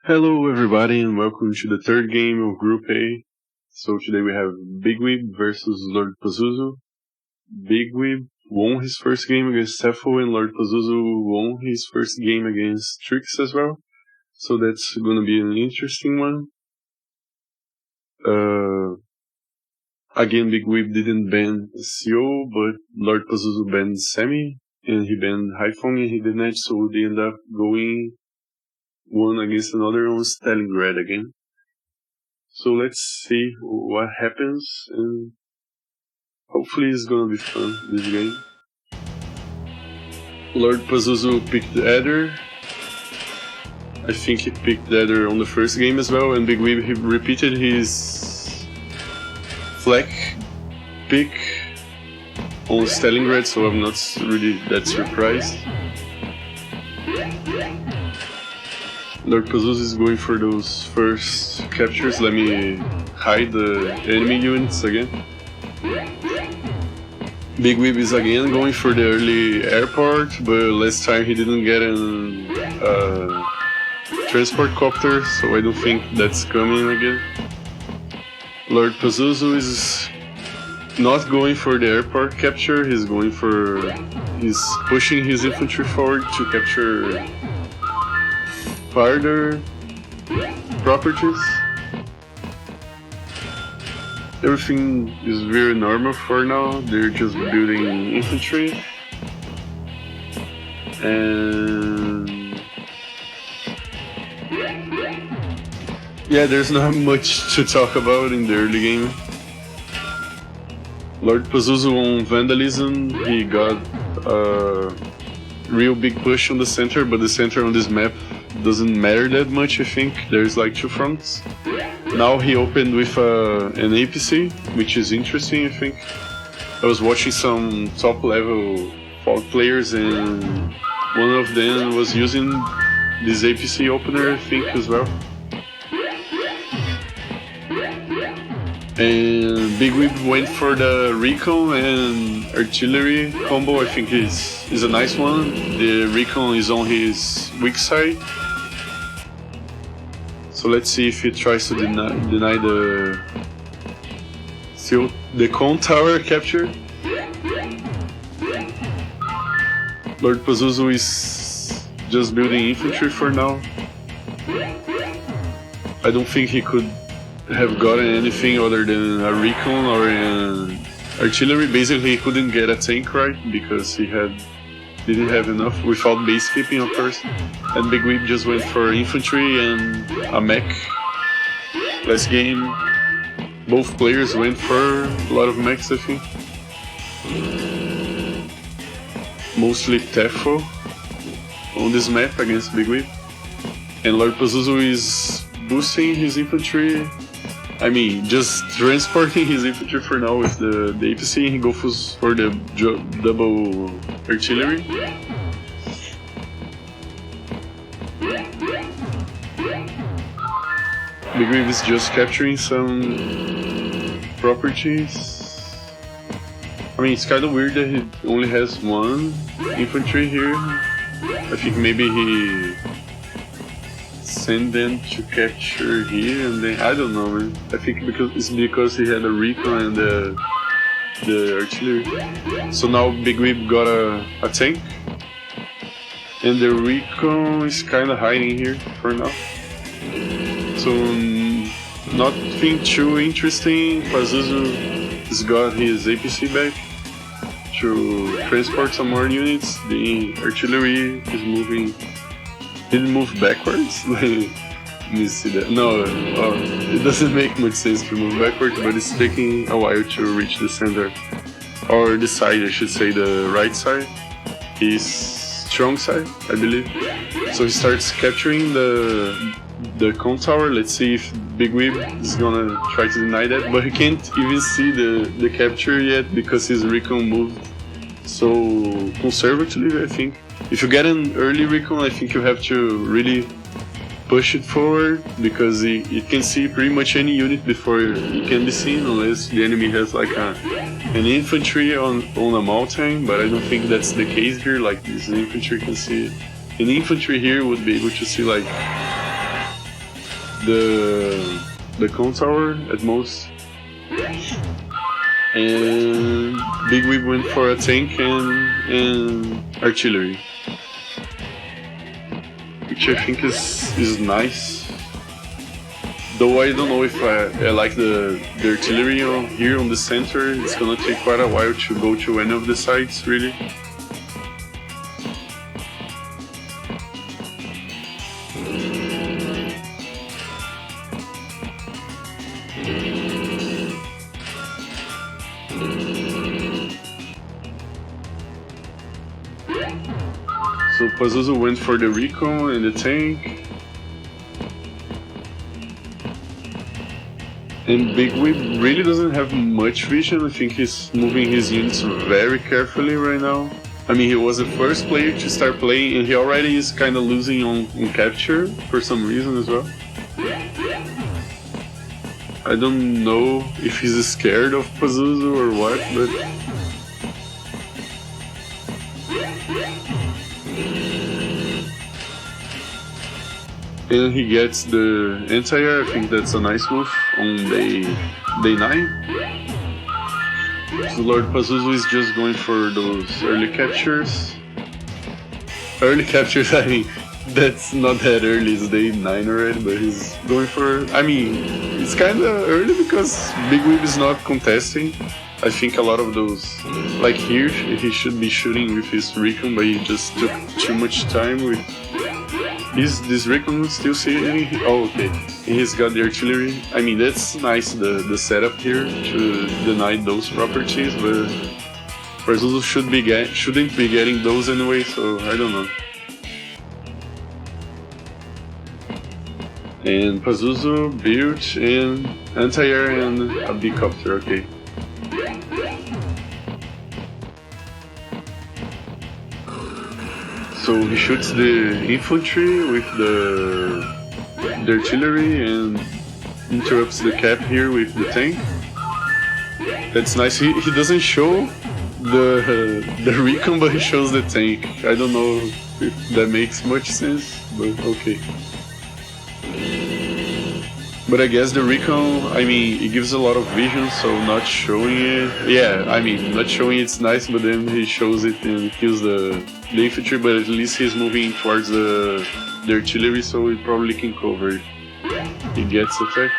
Hello everybody and welcome to the third game of Group A. So today we have B1gw versus Lord Pazuzu. B1gw won his first game against Cephal and Lord Pazuzu won his first game against Trix as well. So that's gonna be an interesting one. Again, B1gw didn't ban CO, but Lord Pazuzu banned Semi, and he banned Haifeng and he didn't, so they end up going one against another on Stalingrad again. So let's see what happens, and hopefully it's gonna be fun, this game. Lord Pazuzu picked the Adder. I think he picked the Adder on the first game as well, and B1gw he repeated his Flak pick on Stalingrad, so I'm not really that surprised. Lord Pazuzu is going for those first captures. Let me hide the enemy units again. B1gw is again going for the early airport, but last time he didn't get a transport copter, so I don't think that's coming again. Lord Pazuzu is not going for the airport capture, he's pushing his infantry forward to capture farther properties. Everything is very normal for now, they're just building infantry. And yeah, there's not much to talk about in the early game. Lord Pazuzu on Vandalism, he got a real big push on the center, but the center on this map doesn't matter that much, I think. There's like two fronts. Now he opened with an APC, which is interesting, I think. I was watching some top level Fog players and one of them was using this APC opener, I think, as well. And B1gw went for the recon and artillery combo. I think is a nice one. The recon is on his weak side. So let's see if he tries to deny the con tower capture. Lord Pazuzu is just building infantry for now. I don't think he could have gotten anything other than a recon or an artillery. Basically he couldn't get a tank right because he didn't have enough without base keeping, of course. And B1gw just went for infantry and a mech. Last game both players went for a lot of mechs, I think. Mostly Tefo on this map against B1gw. And Lord Pazuzu is boosting his infantry. I mean, just transporting his infantry for now with the APC, and he goes for the double artillery. B1gw is just capturing some properties. I mean, it's kind of weird that he only has one infantry here. I think maybe he send them to capture here and then, I don't know, man. I think it's because he had a recon and the artillery. So now B1gw got a tank and the recon is kinda hiding here for now. So nothing too interesting. Pazuzu has got his APC back to transport some more units. The artillery is moving. Didn't move backwards? Let me see that. No, it doesn't make much sense to move backwards, but it's taking a while to reach the center. Or the side, I should say, the right side. His strong side, I believe. So he starts capturing the con tower. Let's see if B1gw is gonna try to deny that, but he can't even see the capture yet because his recon moved so conservatively, I think. If you get an early recon, I think you have to really push it forward because it can see pretty much any unit before it can be seen, unless the enemy has like an infantry on a mountain, but I don't think that's the case here. Like this infantry can see, an infantry here would be able to see like the con tower at most. And B1gw went for a tank and artillery, which I think is nice. Though I don't know if I like the artillery here on the center. It's gonna take quite a while to go to any of the sides, really. So Pazuzu went for the recon and the tank. And B1gw really doesn't have much vision. I think he's moving his units very carefully right now. I mean, he was the first player to start playing, and he already is kind of losing on capture for some reason as well. I don't know if he's scared of Pazuzu or what, but... And he gets the anti-air. I think that's a nice move on day 9. So Lord Pazuzu is just going for those early captures. Early captures, I mean, that's not that early, it's day 9 already, but he's going for... I mean, it's kinda early because B1gw is not contesting. I think a lot of those... Like here, he should be shooting with his recon, but he just took too much time with... This recon still sitting. Oh, okay. And he's got the artillery. I mean, that's nice, the setup here to deny those properties, but Pazuzu shouldn't be getting those anyway, so I don't know. And Pazuzu built an anti-air and a B-copter, okay. So he shoots the infantry with the artillery and interrupts the cap here with the tank. That's nice. He doesn't show the recon, but he shows the tank. I don't know if that makes much sense, but okay. But I guess the recon, I mean, it gives a lot of vision, so not showing it... Yeah, I mean, not showing it's nice, but then he shows it and kills the infantry, but at least he's moving towards the artillery, so he probably can cover it. He gets attacked.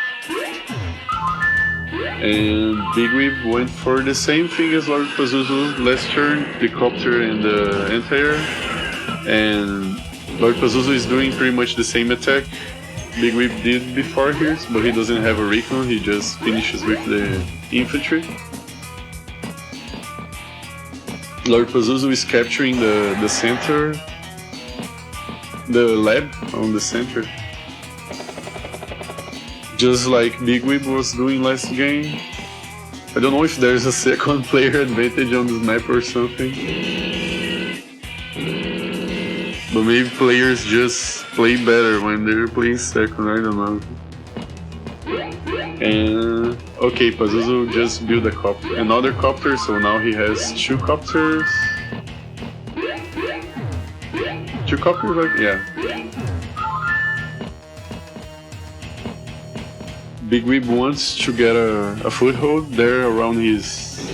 And B1gw went for the same thing as Lord Pazuzu last turn, the copter and the anti-air. And Lord Pazuzu is doing pretty much the same attack B1gw did before here, but he doesn't have a recon, he just finishes with the infantry. Lord Pazuzu is capturing the center, the lab on the center. Just like B1gw was doing last game. I don't know if there's a second player advantage on this map or something. But maybe players just play better when they're playing second, I don't know. And okay, Pazuzu just built another copter, so now he has 2 copters. 2 copters, like, yeah. B1gw wants to get a foothold there around his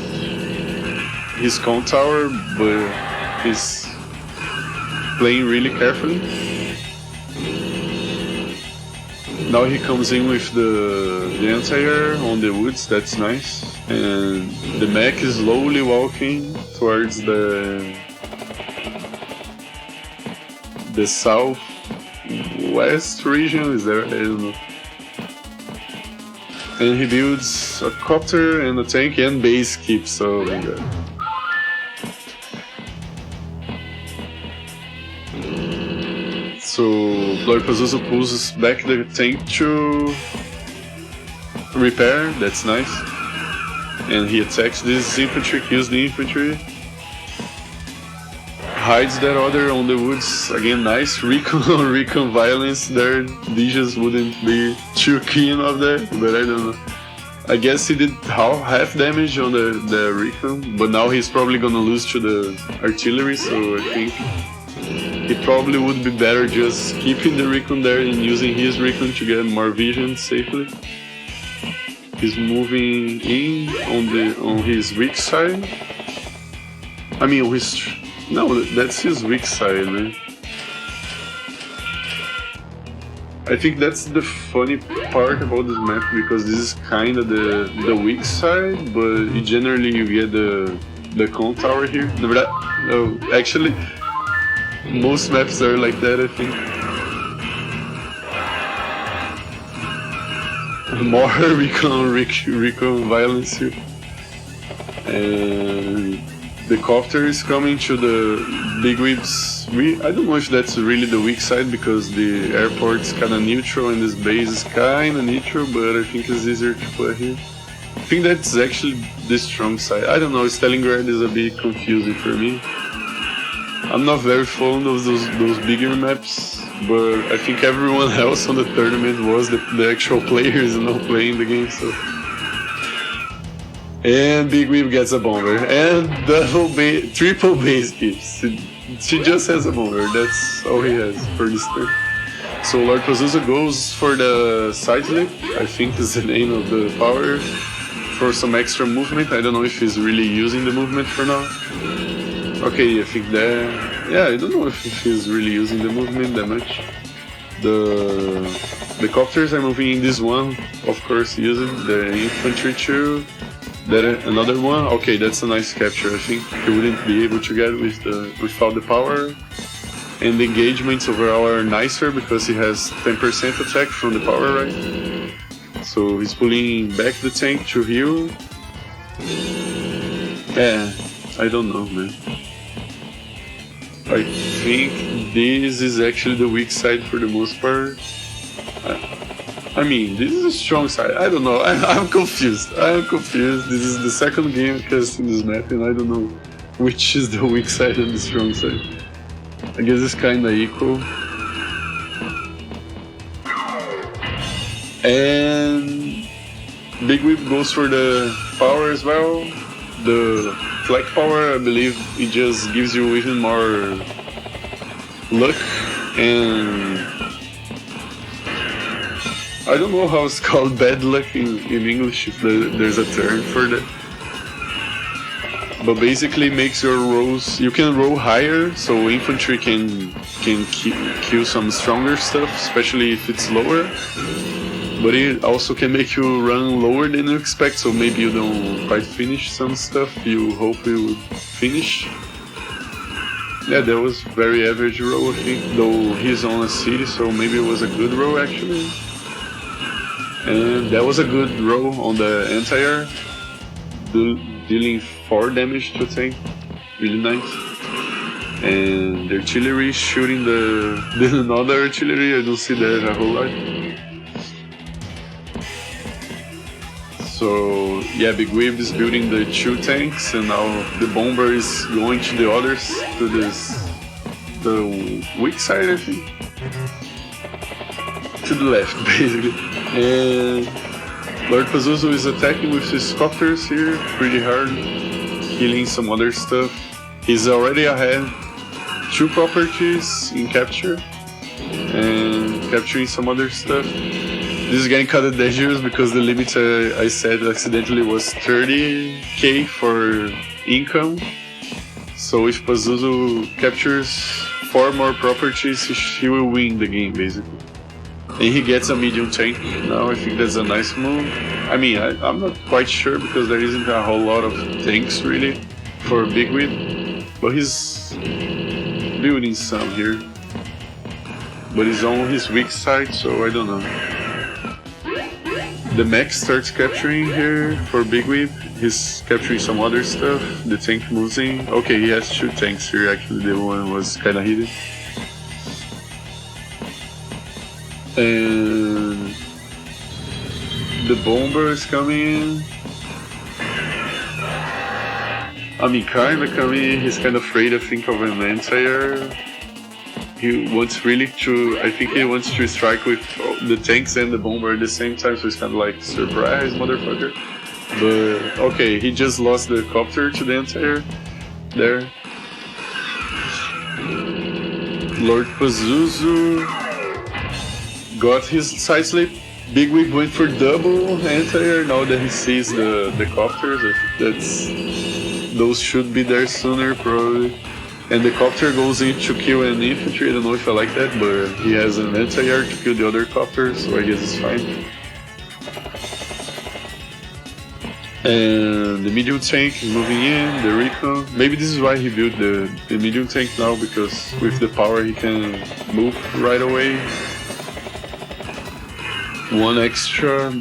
con tower, but he's playing really carefully. Now he comes in with the anti-air on the woods, that's nice. And the mech is slowly walking towards the southwest region, is there? I don't know. And he builds a copter and a tank and base keeps, oh my god. So Lord Pazuzu pulls back the tank to repair, that's nice. And he attacks this infantry, kills the infantry. Hides that other on the woods, again nice. Recon violence there, Dijas wouldn't be too keen of that, but I don't know. I guess he did half damage on the recon, but now he's probably gonna lose to the artillery, so I think It probably would be better just keeping the recon there and using his recon to get more vision safely. He's moving in on his weak side. I mean, no, that's his weak side, man. I think that's the funny part about this map, because this is kind of the weak side, but generally you get the con tower here. No, actually, most maps are like that, I think. More recon violence here. And the copter is coming to the B1gw33b. I don't know if that's really the weak side, because the airport's kinda neutral and this base is kinda neutral, but I think it's easier to play here. I think that's actually the strong side. I don't know, Stalingrad is a bit confusing for me. I'm not very fond of those bigger maps, but I think everyone else on the tournament was the actual players not playing the game, so... And B1gw33b gets a bomber, and triple base keeps. She just has a bomber, that's all he has for this turn. So Lord Pazuzu goes for the side slip, I think is the name of the power, for some extra movement. I don't know if he's really using the movement for now. Okay, I think that... Yeah, I don't know if he's really using the movement that much. The copters are moving in this one, of course using the infantry too. Another one, okay, that's a nice capture. I think he wouldn't be able to get without the power. And the engagements overall are nicer because he has 10% attack from the power, right? So he's pulling back the tank to heal. Yeah, I don't know, man. I think this is actually the weak side for the most part. I mean, this is a strong side. I don't know. I'm confused. This is the second game casting this map, and I don't know which is the weak side and the strong side. I guess it's kinda equal. And B1gw33b goes for the power as well. The Flak power, I believe, it just gives you even more luck, and I don't know how it's called, bad luck in English, if there's a term for that. But basically makes your rolls, you can roll higher, so infantry can kill some stronger stuff, especially if it's lower. But it also can make you run lower than you expect, so maybe you don't quite finish some stuff you hope you would finish. Yeah, that was very average roll, I think, though he's on a city, so maybe it was a good roll actually. And that was a good roll on the anti-air, dealing 4 damage to a tank, really nice. And the artillery shooting another artillery, I don't see that a whole lot. So yeah, B1gw33b is building the 2 tanks, and now the bomber is going to the others, to the weak side, I think. To the left, basically. And Lord Pazuzu is attacking with his copters here, pretty hard, killing some other stuff. He's already ahead, 2 properties in capture, and capturing some other stuff. This is getting kind of dangerous because the limit I said accidentally was 30k for income. So if Pazuzu captures 4 more properties, he will win the game basically. And he gets a medium tank now. I think that's a nice move. I mean, I'm not quite sure because there isn't a whole lot of tanks really for B1gw33b, but he's building some here. But he's on his weak side, so I don't know. The mech starts capturing here for B1gw33b. He's capturing some other stuff. The tank moves in. Okay, he has 2 tanks here actually. The one was kinda hidden. And the bomber is coming in. I mean, kinda coming in. He's kinda afraid, I think, of an anti-air. He wants really to, I think he wants to strike with the tanks and the bomber at the same time, so it's kind of like, surprise, motherfucker. But, okay, he just lost the copter to the anti-air there. Lord Pazuzu got his side slip. B1gw went for double anti-air now that he sees the copters. I think those should be there sooner probably. And the copter goes in to kill an infantry. I don't know if I like that, but he has an anti-air to kill the other copters, so I guess it's fine. And the medium tank is moving in, the recon. Maybe this is why he built the medium tank now, because with the power he can move right away. One extra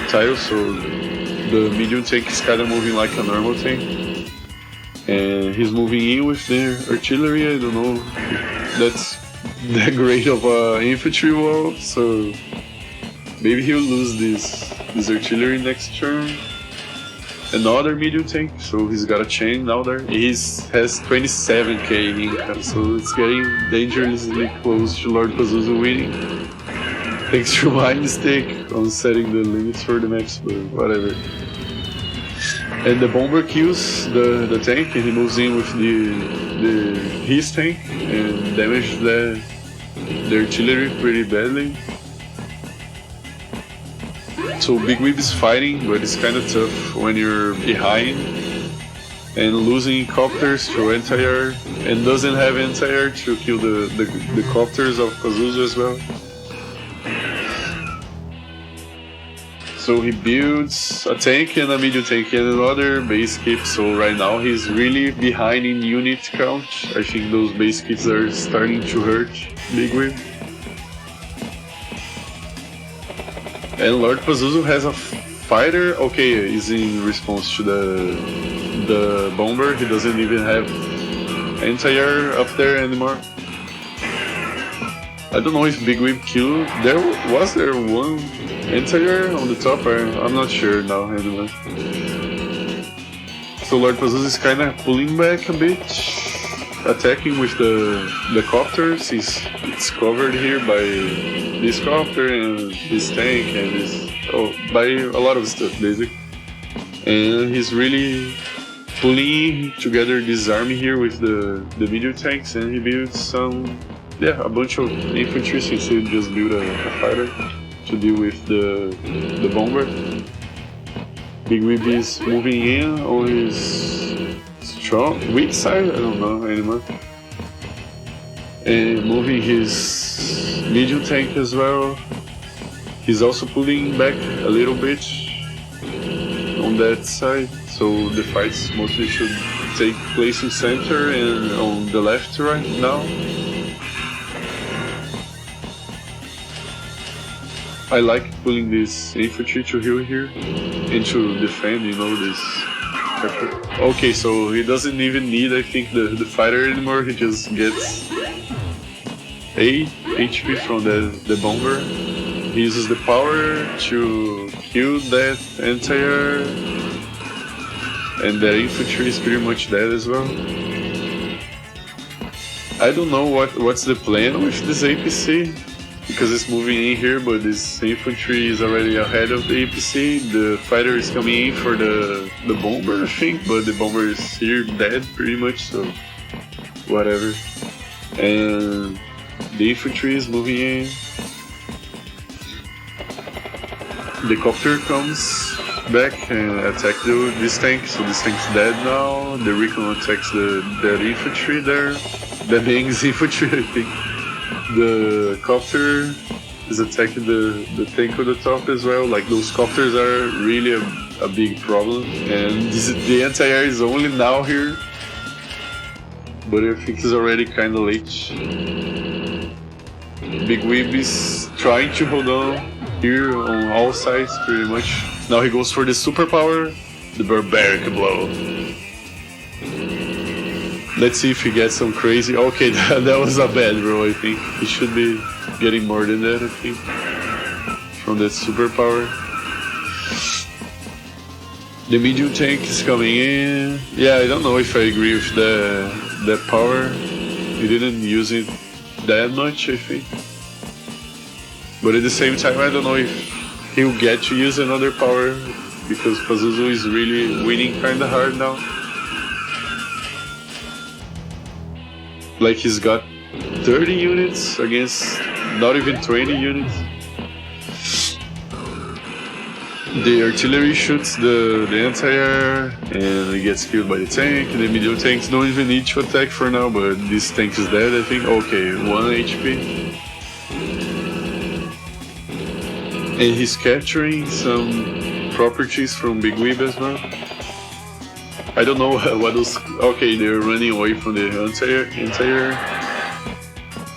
tile, so the medium tank is kind of moving like a normal tank. And he's moving in with the artillery. I don't know if that's that great of an infantry wall, so maybe he'll lose this artillery next turn. Another medium tank, so he's got a chain now there. He has 27k income, so it's getting dangerously close to Lord Pazuzu winning. Thanks to my mistake on setting the limits for the maps, but whatever. And the bomber kills the tank, and he moves in with his tank and damages the artillery pretty badly. So B1gw is fighting, but it's kind of tough when you're behind and losing copters to anti-air, and doesn't have anti-air to kill the copters of Pazuzu as well. So he builds a tank and a medium tank and another base kit, so right now he's really behind in unit count. I think those base kits are starting to hurt B1gw. And Lord Pazuzu has a fighter. Okay, he's in response to the bomber. He doesn't even have anti-air up there anymore. I don't know if B1gw killed. Was there one anti-air on the top? I'm not sure now anyway. So Lord Pazuzu is kind of pulling back a bit, attacking with the copters. It's covered here by this copter and this tank and by a lot of stuff basically. And he's really pulling together this army here with the medium tanks, and he builds a bunch of infantry, since he just built a fighter to deal with the bomber. B1gw is moving in on his weak side, I don't know anymore. And moving his medium tank as well. He's also pulling back a little bit on that side, so the fights mostly should take place in center and on the left right now. I like pulling this infantry to heal here and to defend, this. Okay, so he doesn't even need, I think, the fighter anymore. He just gets 8 HP from the bomber. He uses the power to kill that anti-air, and the infantry is pretty much dead as well. I don't know what's the plan with this APC, because it's moving in here, but this infantry is already ahead of the APC. The fighter is coming in for the bomber, I think, but the bomber is here dead pretty much, so whatever. And the infantry is moving in. The copter comes back and attacks this tank, so this tank's dead now. The recon attacks that infantry there. The Bang's infantry, I think. The copter is attacking the tank on the top as well. Like, those copters are really a big problem. And the anti-air is only now here, but I think it's already kinda late. B1gw is trying to hold on here on all sides pretty much. Now he goes for the superpower, the barbaric blow. Let's see if he gets some crazy. Okay, that was a bad roll, I think. He should be getting more than that, I think, from that superpower. The medium tank is coming in. Yeah, I don't know if I agree with that power. He didn't use it that much, I think. But at the same time, I don't know if he'll get to use another power, because Pazuzu is really winning kinda hard now. Like, he's got 30 units against not even 20 units. The artillery shoots the anti-air and it gets killed by the tank. The medium tanks don't even need to attack for now, but this tank is dead, I think. Okay, 1 HP. And he's capturing some properties from B1gw as well. I don't know what else. Okay, they're running away from the anti-air.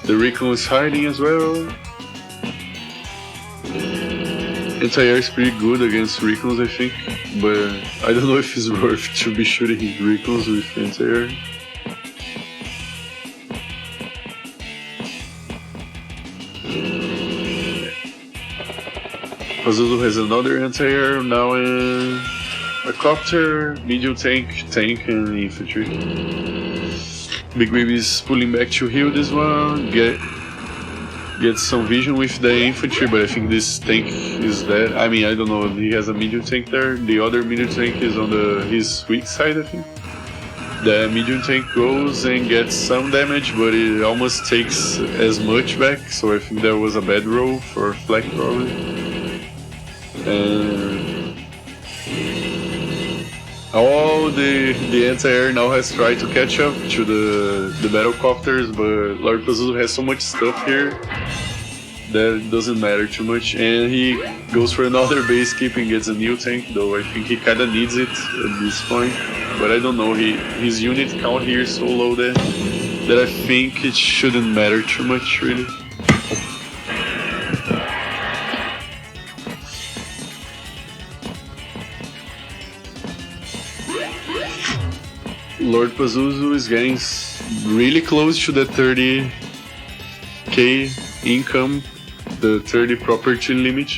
The recon is hiding as well. Anti-air is pretty good against recons, I think, but I don't know if it's worth to be shooting recons with anti-air. Pazuzu has another anti-air now in a copter, medium tank, and infantry. B1gw is pulling back to heal this one, get some vision with the infantry, but I think this tank is dead. I mean, I don't know, he has a medium tank there. The other medium tank is on his weak side, I think. The medium tank goes and gets some damage, but it almost takes as much back, so I think that was a bad roll for Flak probably. And all the anti-air now has tried to catch up to the battlecopters, but Lord Pazuzu has so much stuff here that it doesn't matter too much. And he goes for another base keeping, gets a new tank, though I think he kinda needs it at this point. But I don't know, his unit count here is so low that I think it shouldn't matter too much really. Lord Pazuzu is getting really close to the 30k income, the 30 property limit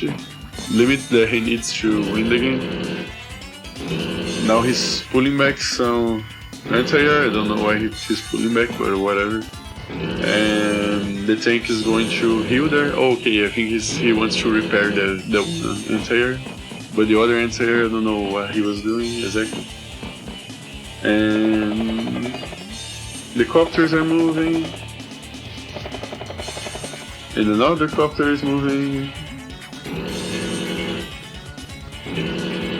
that he needs to win the game. Now he's pulling back some anti-air, I don't know why he's pulling back, but whatever. And the tank is going to heal there. Oh, okay, I think he wants to repair the anti-air, but the other anti-air, I don't know what he was doing exactly. And the copters are moving, and another copter is moving,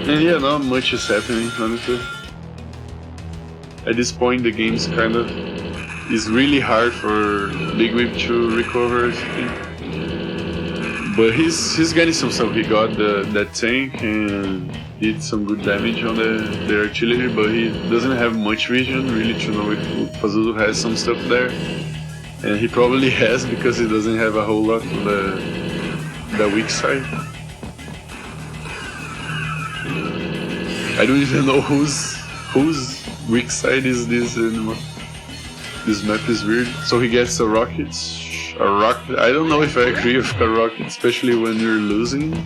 and yeah, not much is happening, honestly. At this point the game's is really hard for B1gw to recover, I think. But he's getting some stuff. He got that tank and did some good damage on the artillery, but he doesn't have much vision really to know if Pazuzu has some stuff there. And he probably has, because he doesn't have a whole lot on the weak side. I don't even know whose weak side is this anymore. This map is weird. So he gets a rocket. I don't know if I agree with a rocket, especially when you're losing.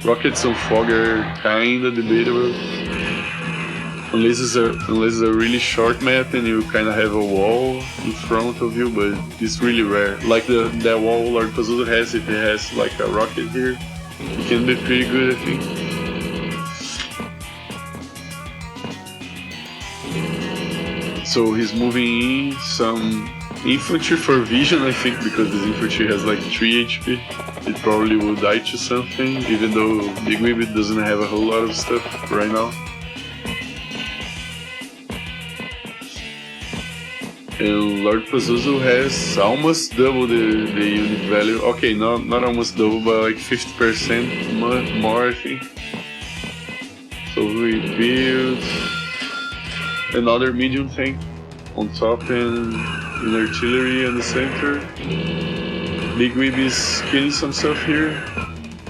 Rockets on fog are kinda debatable. Unless it's a really short map and you kinda have a wall in front of you, but it's really rare. Like that wall Lord Pazuzu has, if he has like a rocket here, it can be pretty good, I think. So he's moving in some infantry for vision, I think, because this infantry has like 3 HP. It probably will die to something, even though B1gw doesn't have a whole lot of stuff right now. And Lord Pazuzu has almost double the unit value. Okay, not almost double, but like 50% more, I think. So we build another medium tank on top and in artillery in the center. B1gw is killing some stuff here.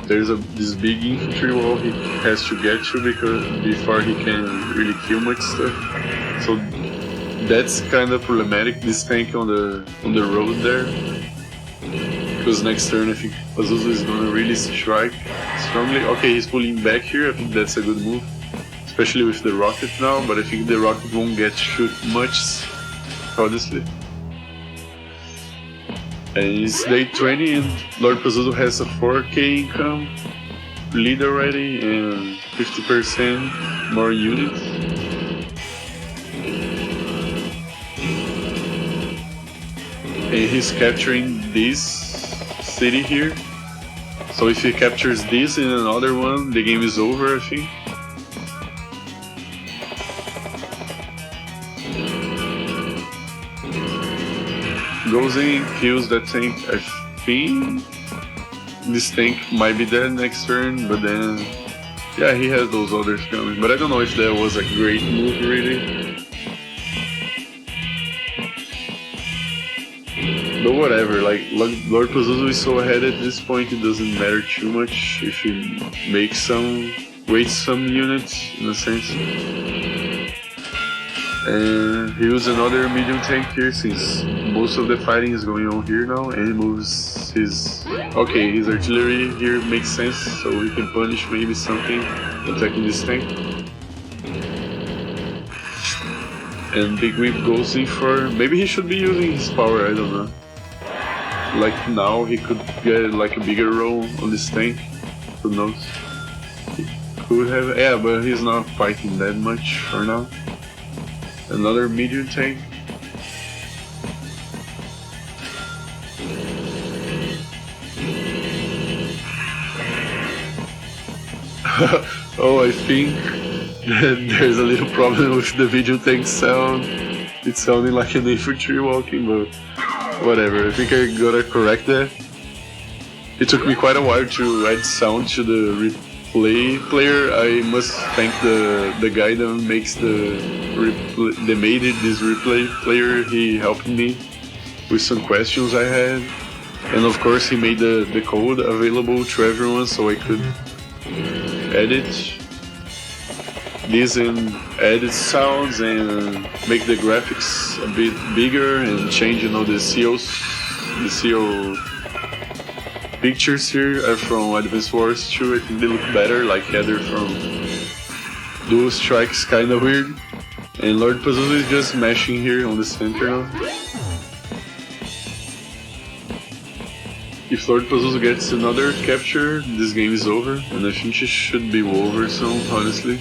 There's this big infantry wall he has to get to before he can really kill much stuff. So that's kind of problematic, this tank on the road there. Because next turn I think Pazuzu is gonna really strike strongly. Okay, he's pulling back here, I think that's a good move. Especially with the rocket now, but I think the rocket won't get shoot much, honestly. And it's day 20 and Lord Pazuzu has a 4k income lead already and 50% more units. he's capturing this city here. So if he captures this in another one, the game is over, I think. Goes in, kills that tank. I think this tank might be dead next turn, but then yeah, he has those others coming. But I don't know if that was a great move really. But whatever, like Lord Pazuzu is so ahead at this point, it doesn't matter too much if he makes some, waits some units in a sense. And he used another medium tank here since most of the fighting is going on here now, and he moves his... Okay, his artillery here makes sense, so he can punish maybe something attacking this tank. And Big Whip goes in for... Maybe he should be using his power, I don't know. Like now he could get like a bigger roll on this tank, who knows. He could have... Yeah, but he's not fighting that much for now. Another medium tank. Oh, I think there's a little problem with the video tank sound. It's sounding like an infantry walking, but whatever. I think I gotta correct that. It took me quite a while to add sound to the replay player. I must thank the guy that makes that made it, this replay player. He helped me with some questions I had, and of course he made the code available to everyone so I could edit this and edit sounds and make the graphics a bit bigger and change, you know, the CO pictures here are from Advance Wars 2. I think they look better, like Heather from Dual Strike's kinda weird. And Lord Pazuzu is just mashing here on the center now. If Lord Pazuzu gets another capture, this game is over, and I think it should be over soon, honestly.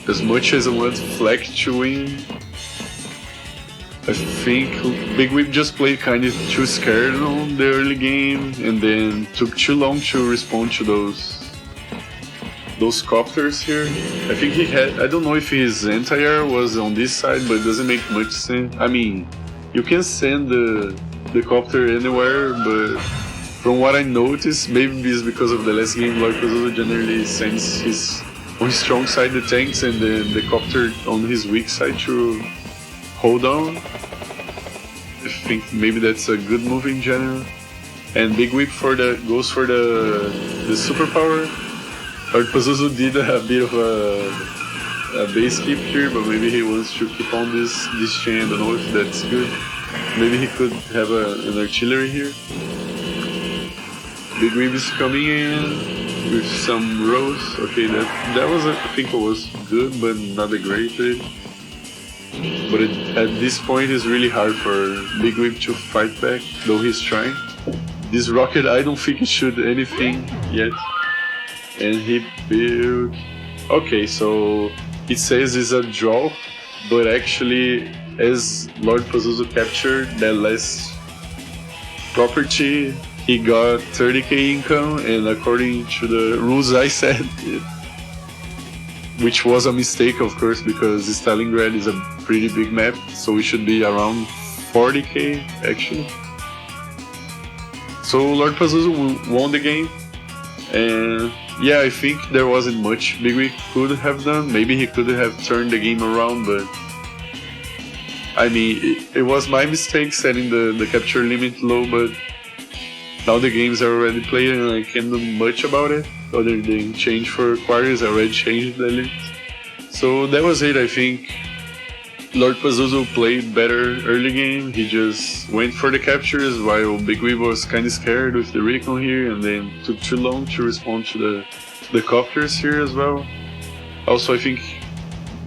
As much as I want Flak to win, I think Big Whip just played kind of too scared on the early game, and then took too long to respond to those copters here. I think he had, I don't know if his anti-air was on this side, but it doesn't make much sense. I mean, you can send the copter anywhere, but from what I noticed, maybe it's because of the last game, Lord Pazuzu generally sends his on his strong side the tanks and then the copter on his weak side to hold on. I think maybe that's a good move in general. And Big Whip goes for the superpower. Lord Pazuzu did a bit of a base keep here, but maybe he wants to keep on this chain. I don't know if that's good. Maybe he could have an artillery here. Big Whip is coming in with some rows. Okay, that was I think it was good, but not a great hit. But at this point it's really hard for Big Whip to fight back, though he's trying. This rocket, I don't think it should anything yet. And he built... Okay, so it says it's a draw, but actually as Lord Pazuzu captured that last property, he got 30k income, and according to the rules I said, which was a mistake of course because Stalingrad is a pretty big map, so we should be around 40k actually. So Lord Pazuzu won the game, and yeah, I think there wasn't much Big Whip could have done. Maybe he could have turned the game around, but I mean, it was my mistake setting the capture limit low, but now the games are already played and I can't do much about it other than change for quarters. I already changed the limit. So that was it. I think Lord Pazuzu played better early game. He just went for the captures while Big Whip was kind of scared with the recon here, and then took too long to respond to the copters here as well. Also, I think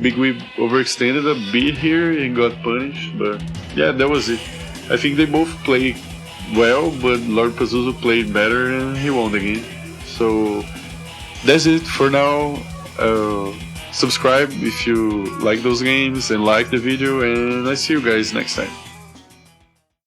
Big Whip overextended a bit here and got punished, but yeah, that was it. I think they both played well, but Lord Pazuzu played better and he won the game. So that's it for now. subscribe if you like those games and like the video, and I see you guys next time.